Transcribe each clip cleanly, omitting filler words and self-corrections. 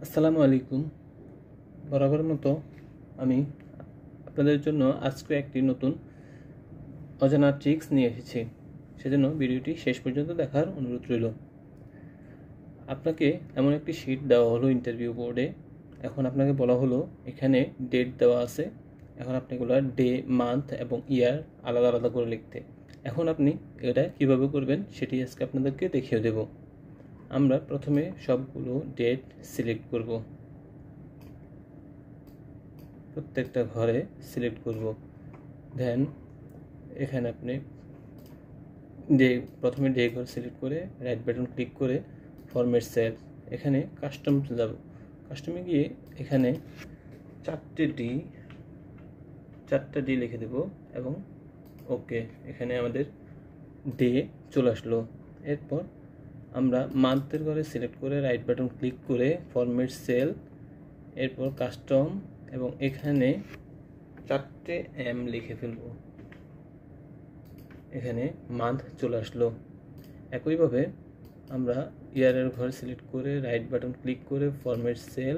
আসসালামু আলাইকুম। বরাবর মতো আমি আপনাদের জন্য আজকে একটি নতুন অজানা ট্রিক্স নিয়ে এসেছি। সেজন্য ভিডিওটি শেষ পর্যন্ত দেখার অনুরোধ রইল। আপনাকে এমন একটি শিট দেওয়া হলো ইন্টারভিউ বোর্ডে। এখন আপনাকে বলা হলো এখানে ডেট দেওয়া আছে। এখন আপনি এগুলো ডে, মান্থ এবং ইয়ার আলাদা আলাদা করে লিখতে। এখন আপনি এটা কিভাবে করবেন সেটি আজকে আপনাদেরকে দেখিয়ে দেব। আমরা প্রথমে সবগুলো ডেট সিলেক্ট করব, প্রত্যেকটা ঘরে সিলেক্ট করব। দেন এখানে আপনি প্রথমে ডে ঘর সিলেক্ট করে রাইট বাটন ক্লিক করে ফরম্যাট সেল, এখানে কাস্টম যাব। কাস্টমে গিয়ে এখানে চারটা ডি লিখে দেব এবং ওকে, এখানে আমাদের ডে চলে আসলো। এরপর আমরা মান্থের ঘরে সিলেক্ট করে রাইট বাটন ক্লিক করে ফরম্যাট সেল, এরপর কাস্টম এবং এখানে 4টে এম লিখে ফেলব। এখানে মান্থ চলে আসলো। একইভাবে আমরা ইয়ারের ঘর সিলেক্ট করে রাইট বাটন ক্লিক করে ফরম্যাট সেল,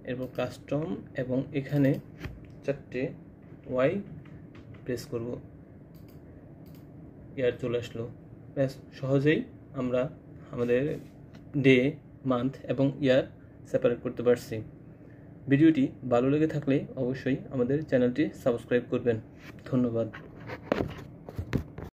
এরপর কাস্টম এবং এখানে 4টে ওয়াই প্রেস করব। ইয়ার চলে আসলো। ব্যাস, সহজেই আমরা আমাদের ডে, মান্থ এবং ইয়ার সেপারেট করতে পারছি। ভিডিওটি ভালো লেগে থাকলে অবশ্যই আমাদের চ্যানেলটি সাবস্ক্রাইব করবেন। ধন্যবাদ।